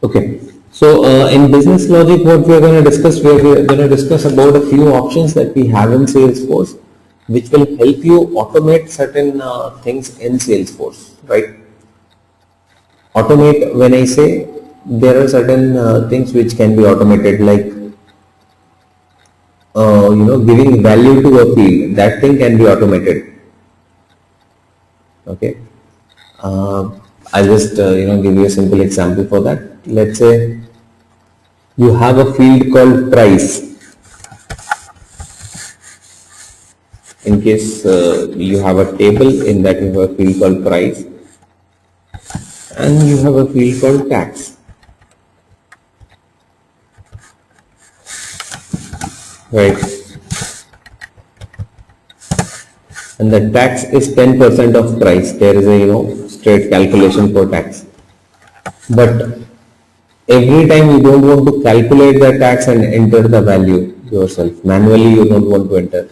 Okay. So in business logic, what we are going to discuss, we are going to discuss about a few options that we have in Salesforce, which will help you automate certain things in Salesforce, right? Automate, when I say, there are certain things which can be automated, like giving value to a field. That thing can be automated. Okay. I'll just give you a simple example for that. Let's say you have a field called price. In case you have a table, in that you have a field called price, and you have a field called tax, right? And the tax is 10% of price. There is a straight calculation for tax, but every time you don't want to calculate the tax and enter the value yourself manually. You don't want to enter.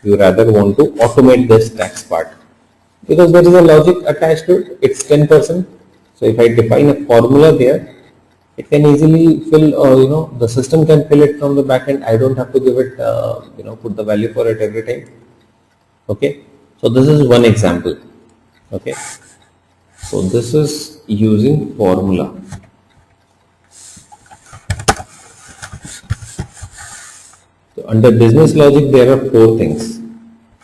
You rather want to automate this tax part, because there is a logic attached to it. It's 10%. So if I define a formula there, it can easily fill, the system can fill it from the back end. I don't have to give it, put the value for it every time. Okay. So this is one example. Okay. So this is using formula. So under business logic, there are 4 things.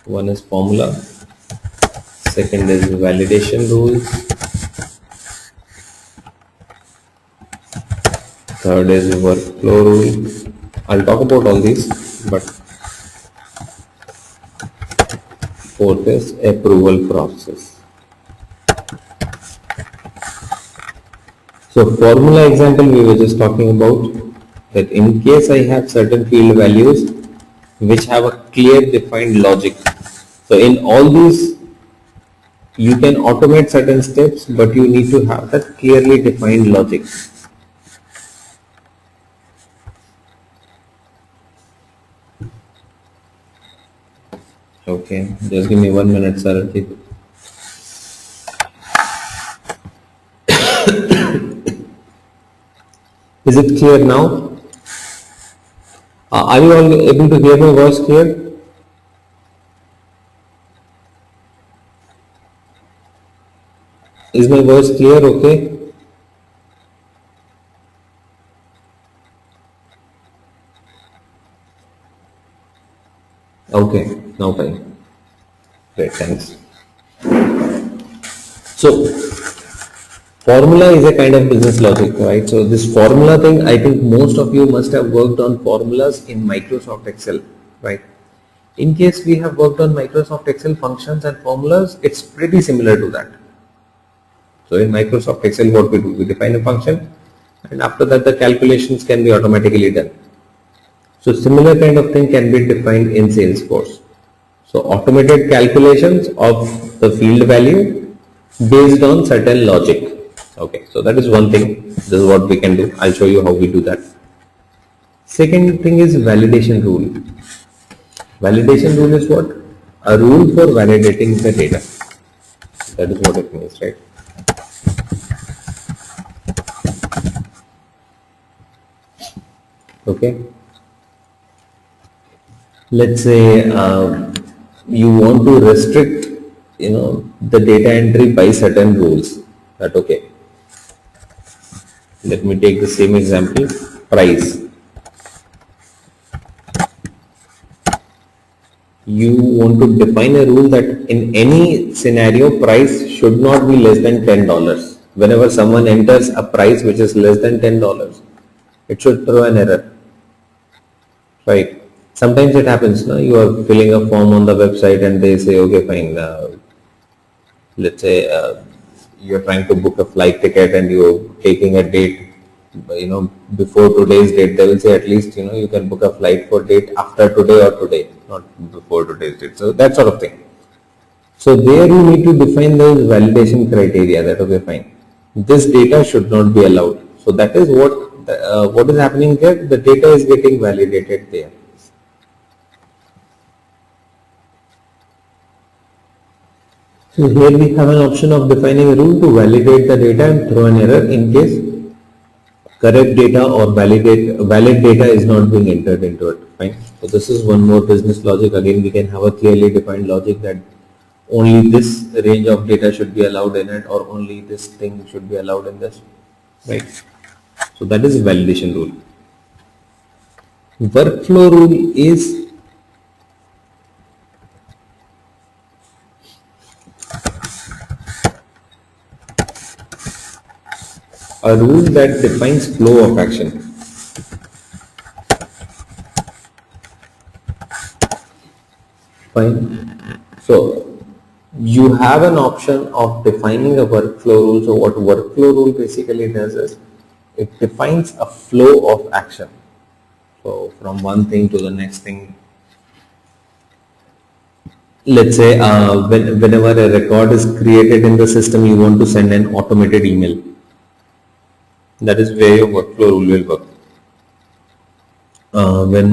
One is formula. Second is validation rules. Third is workflow rule. I'll talk about all these, but fourth is approval process. So formula example we were just talking about, that in case I have certain field values which have a clear defined logic. So in all these you can automate certain steps, but you need to have that clearly defined logic. Okay, just give me 1 minute, sir. Is it clear now? Are you all able to hear my voice clear? Is my voice clear? Okay. Okay, now fine. Great, thanks. So, formula is a kind of business logic, right? So this formula thing, I think most of you must have worked on formulas in Microsoft Excel, right? In case we have worked on Microsoft Excel functions and formulas, it's pretty similar to that. So in Microsoft Excel, what we do, we define a function, and after that the calculations can be automatically done. So similar kind of thing can be defined in Salesforce. So automated calculations of the field value based on certain logic. Okay, so that is one thing. This is what we can do. I'll show you how we do that. Second thing is validation rule. Validation rule is what? A rule for validating the data. That is what it means, right? Okay. Let's say you want to restrict, the data entry by certain rules. That okay. Let me take the same example, price. You want to define a rule that in any scenario, price should not be less than $10. Whenever someone enters a price which is less than $10, it should throw an error, right? Sometimes it happens, no? You are filling a form on the website and they say, okay, fine. Let's say you're trying to book a flight ticket and you're taking a date, before today's date. They will say at least, you can book a flight for date after today or today, not before today's date. So that sort of thing. So there you need to define those validation criteria that, okay, fine. This data should not be allowed. So that is what is happening here. The data is getting validated there. So here we have an option of defining a rule to validate the data and throw an error in case correct data or valid data is not being entered into it. Fine. So this is one more business logic. Again, we can have a clearly defined logic that only this range of data should be allowed in it, or only this thing should be allowed in this. Right. So that is validation rule. Workflow rule is a rule that defines flow of action. Fine. So you have an option of defining a workflow rule. So what workflow rule basically does is it defines a flow of action. So from one thing to the next thing. Let's say whenever a record is created in the system, you want to send an automated email. That is where your workflow rule will work. When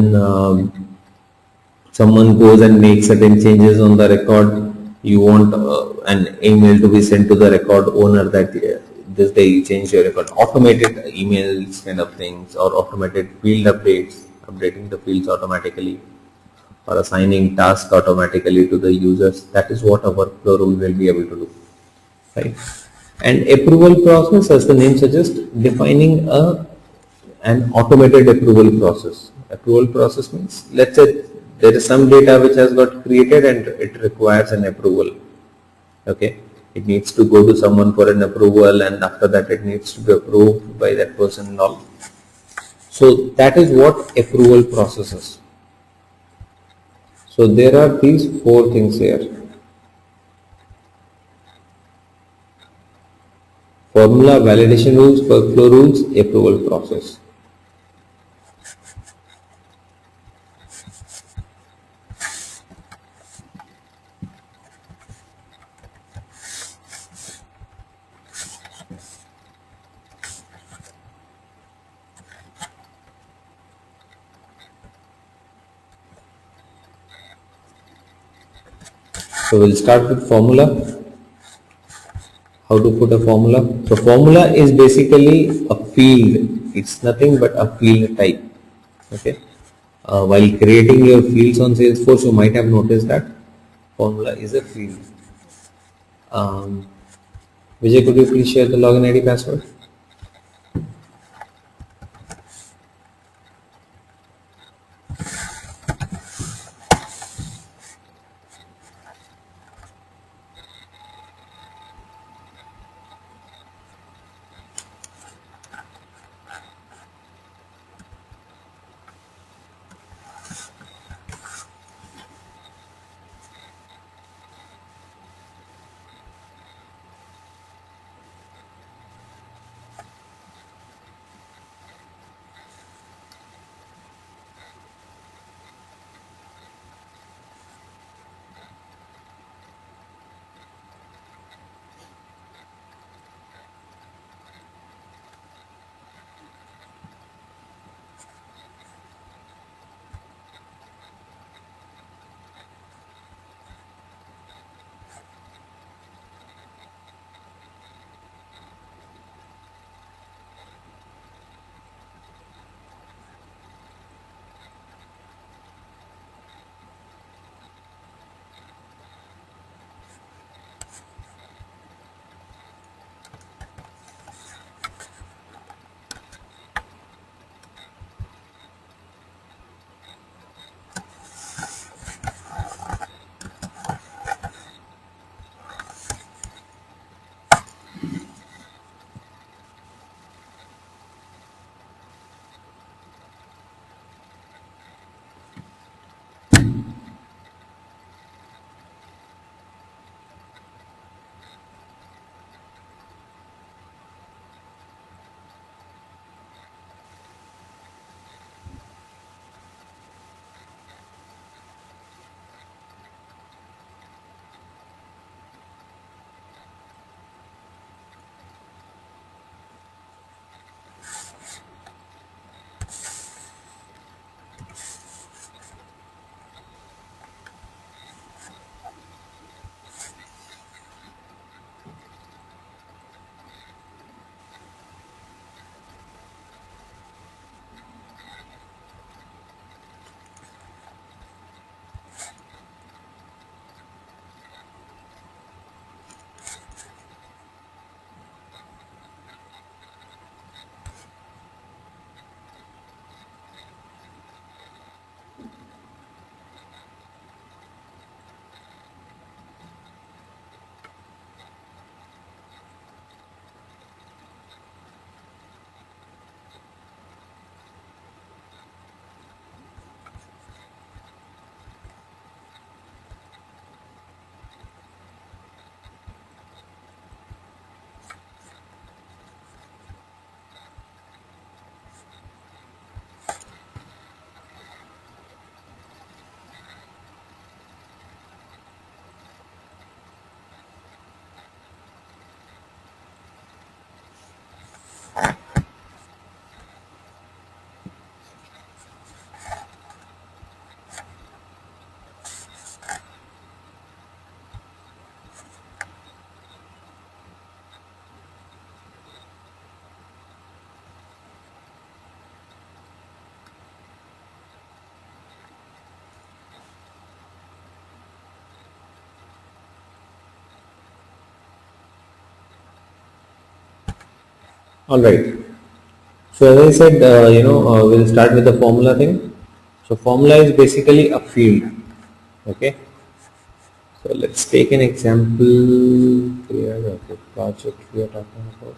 someone goes and makes certain changes on the record, you want an email to be sent to the record owner that this day you changed your record. Automated emails kind of things, or automated field updates, updating the fields automatically, or assigning tasks automatically to the users. That is what a workflow rule will be able to do, right? And approval process, as the name suggests, defining an automated approval process. Approval process means, let's say there is some data which has got created and it requires an approval. Okay, it needs to go to someone for an approval, and after that it needs to be approved by that person and all. So that is what approval process is. So there are these four things here: formula, validation rules, workflow rules, approval process. So we'll start with formula. How to put a formula? So formula is basically a field. It's nothing but a field type. Okay. While creating your fields on Salesforce, you might have noticed that formula is a field. Vijay, could you please share the login ID password? All right. So as I said, we'll start with the formula thing. So formula is basically a field. Okay. So let's take an example here of the project we are talking about.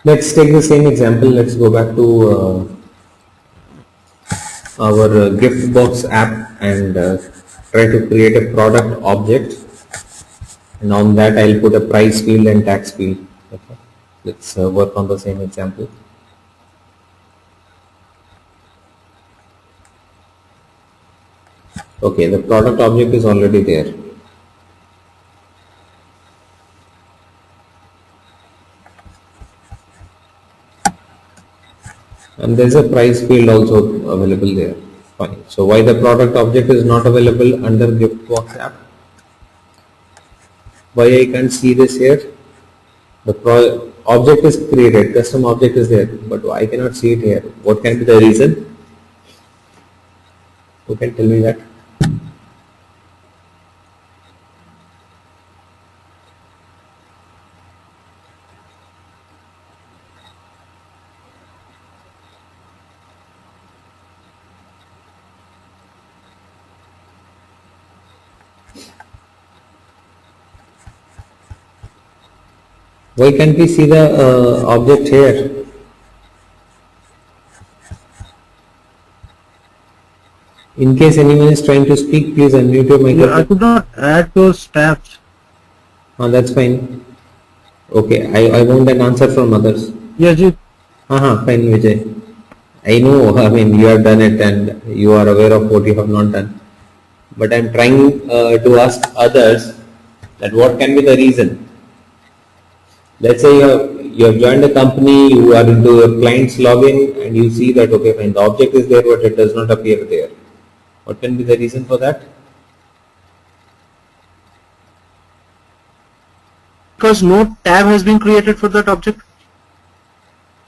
Let's take the same example. Let's go back to our gift box app and try to create a product object, and on that I'll put a price field and tax field. Okay. Let's work on the same example. Okay, the product object is already there. And there's a price field also available there. Fine. So why the product object is not available under gift box app? Why I can't see this here? The object is created, custom object is there, but I cannot see it here. What can be the reason? Who can tell me that? Why can't we see the object here? In case anyone is trying to speak, please unmute your microphone. I could not add those tabs. That's fine. Okay, I want an answer from others. Yes, Fine, Vijay. I know, you have done it and you are aware of what you have not done. But I am trying to ask others that what can be the reason. Let's say you have joined a company, you are into your client's login and you see that, okay, fine, the object is there but it does not appear there. What can be the reason for that? because no tab has been created for that object.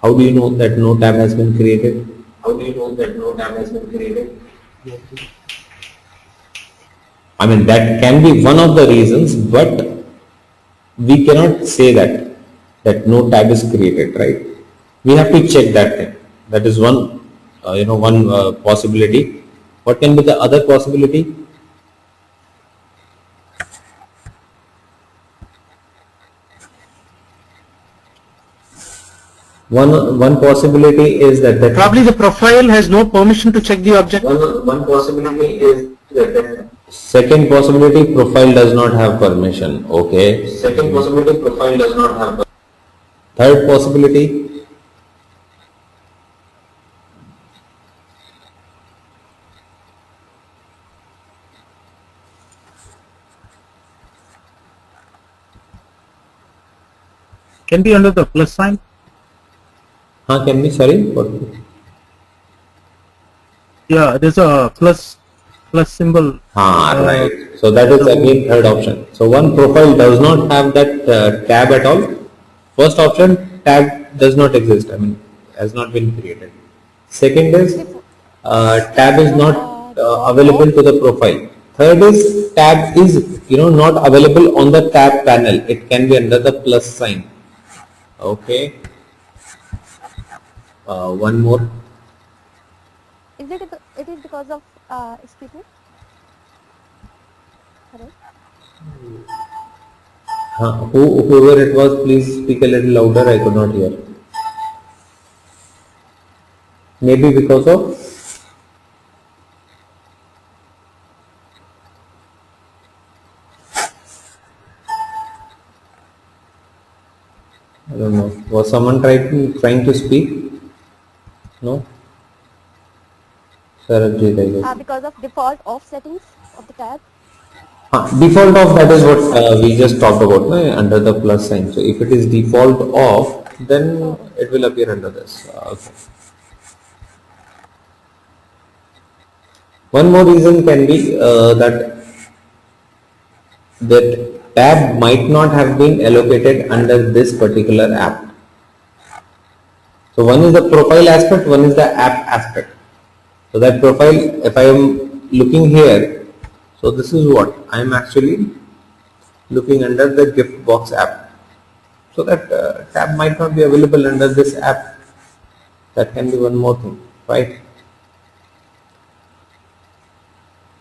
How do you know that no tab has been created? How do you know that no tab has been created? That can be one of the reasons, but we cannot say that no tab is created, right? We have to check that thing. That is one, possibility. What can be the other possibility? One possibility is that Probably the profile has no permission to check the object. One possibility is that second possibility, profile does not have permission. Okay. Second possibility, profile does not have permission. Third possibility, Can be under the plus sign. can be, sorry, what? Yeah, there's a plus symbol. Right. So that is again third option. So one profile does not have that tab at all. First option, tab does not exist. Has not been created. Second is tab is not available to the profile. Third is tab is not available on the tab panel. It can be under the plus sign. Okay. One more. Is it is because of speaking? Correct. Whoever it was, please speak a little louder. I could not hear. Maybe because of I don't know. Was someone trying to speak? No. Sarabjit, I guess. Because of default off settings of the tab. Default off, that is what we just talked about, no? Under the plus sign. So if it is default off, then it will appear under this. Okay. One more reason can be that tab might not have been allocated under this particular app. So one is the profile aspect, one is the app aspect. So that profile, if I am looking here, so this is what I am actually looking under the gift box app. So that tab might not be available under this app. That can be one more thing, right?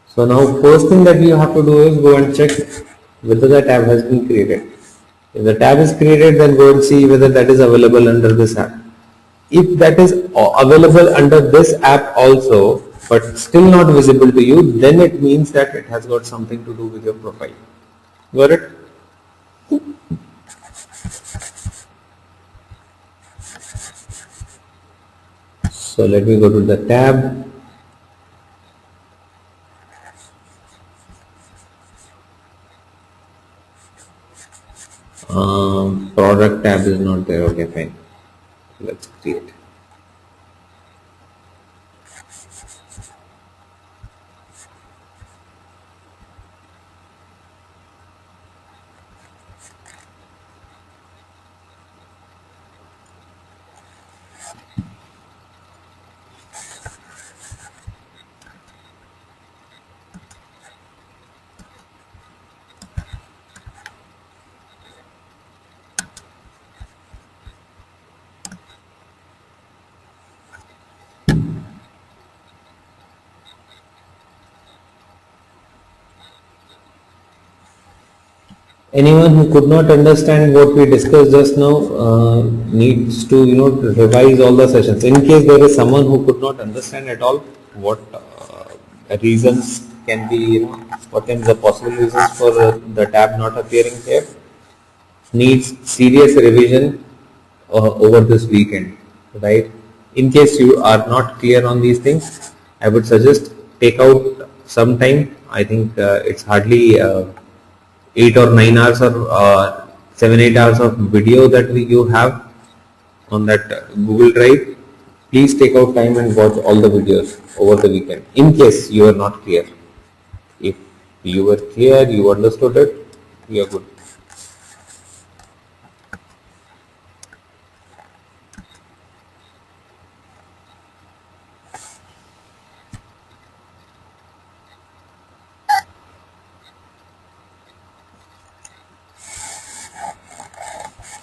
So now first thing that you have to do is go and check whether the tab has been created. If the tab is created, then go and see whether that is available under this app. If that is available under this app also, but still not visible to you, then it means that it has got something to do with your profile. Got it? So let me go to the tab. Product tab is not there. Okay, fine. Let's create. Anyone who could not understand what we discussed just now needs to revise all the sessions. In case there is someone who could not understand at all, what reasons can be, what can be the possible reasons for the tab not appearing here, needs serious revision over this weekend, right? In case you are not clear on these things, I would suggest take out some time. I think it's hardly 8 or 9 hours or 7-8 hours of video that you have on that Google Drive. Please take out time and watch all the videos over the weekend in case you are not clear. If you were clear, you understood it, you are good.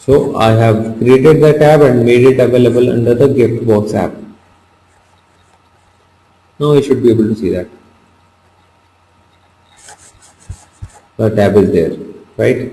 So I have created the tab and made it available under the gift box app. Now you should be able to see that. The tab is there, right?